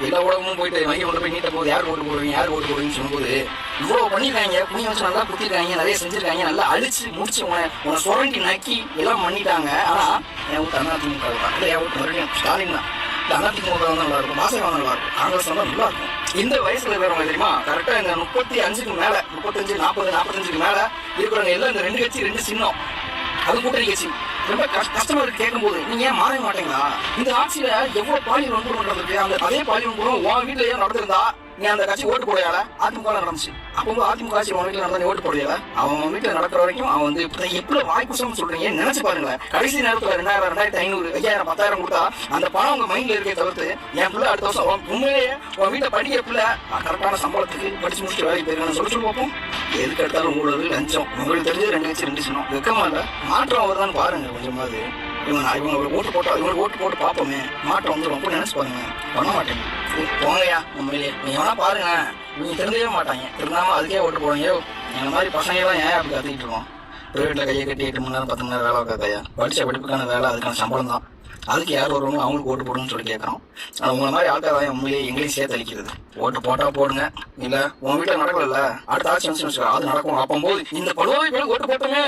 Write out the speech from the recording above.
எல்லா உலகமும் போயிட்டு வங்கி கொண்டு போய் நீட்ட போது யார் ஓட்டு போடுவீங்க யார் ஓட்டு போடுவீங்கன்னு சொல்லும்போது இவ்வளவு பண்ணிருக்காங்க, புண்ணியம் வச்சு நல்லா குத்திருக்காங்க, நிறைய செஞ்சிருக்காங்க, நல்லா அழிச்சு முடிச்சு உன சுரண்டி நக்கி எல்லாம் பண்ணிட்டாங்க. ஆனா என் வீட்டு அதிமுக தான் இல்லை, என் வீட்டு மறுபடியும் ஸ்டாலின் தான். அதிமுக தான் நல்லா இருக்கும், பாசகம் நல்லா இருக்கும், காங்கிரஸ் தான் நல்லா இருக்கும். இந்த வயசுல இருக்கிறவங்க தெரியுமா கரெக்டா இந்த 35க்கு மேல 35 40 45க்கு மேல இருக்கிறவங்க எல்லாம் இந்த 2 கட்சி 2 சின்னம், அது கூட்டணி கட்சி. ரொம்ப கஷ்டமா இருக்கு கேட்கும் போது. நீங்க ஏன் மாற மாட்டீங்களா? இந்த ஆட்சியில எவ்வளவு பாலியல் வன்புறம் இருக்கு, அந்த அதே பாலியல் வன்புறம் உன் வீட்டுல ஏன் நடந்திருந்தா நீ அந்த கட்சி ஓட்டு போடையால? அதிமுக நடந்துச்சு. அப்போ அதிமுக ஆட்சி அவன் வீட்டுல நடந்தா ஓட்டு போடையால? அவன் வீட்டுல நடக்கிற வரைக்கும் அவன் வந்து எப்படி வாய்ப்புசம் சொல்றீங்க நினைச்சு பாருங்களேன். கடைசி நேரத்துல 2000 2500 5000 10,000 கொடுத்தா அந்த பணம் உங்க மைண்ட்ல இருக்கே தவிர்த்து என் பிள்ளை அடுத்த வருஷம் உண்மையிலேயே உன் வீட்டை படிக்கிற பிள்ளை கரெக்டான சம்பளத்துக்கு படிச்சு முடிச்சு வேலைக்கு போயிருக்கான்னு சொல்லி பார்ப்போம். எதுக்கு எடுத்தாலும் ஊழல் லஞ்சம் உங்களுக்கு தெரிஞ்சது 2 கட்சி 2 சின்னம். வெக்கமா இல்ல? மாற்றம் வருதான்னு பாருங்க கொஞ்சமாவது. இவங்க ஓட்டு போட்டா இவங்களுக்கு ஓட்டு போட்டு பார்ப்போமே மாற்றம் வந்து ரொம்ப நினைச்சு பாருங்க. பண்ண மாட்டேங்க. போங்கய்யா உண்மையிலே நீங்க வேணா பாருங்க, நீங்க தெரிஞ்சவே மாட்டாங்க. இருந்தாம அதுக்கே ஓட்டு போடுங்க. இந்த மாதிரி பசங்க எல்லாம் ஏன் அப்படி கத்திக்கிட்டு இருக்கோம்? பிரைவேட்ல கையை கட்டி 8 மணி நேரம் 10 மணி நேரம் வேலை வைக்காதையா? படிச்ச படிப்புக்கான வேலை, அதுக்கான சம்பளம் தான். அதுக்கு யார் வருவாங்க அவங்களுக்கு ஓட்டு போடணும்னு சொல்லி கேட்கறோம். ஆனால் உங்களை மாதிரி ஆட்கள் உண்மையிலேயே எங்களையும் சேர்த்து அளிக்கிறது. ஓட்டு போட்டா போடுங்க, இல்ல உங்க வீட்டுல நடக்கல, அடுத்த ஆட்சி வந்து அது நடக்கும். அப்போது இந்த பழுவாய் ஓட்டு போட்டோமே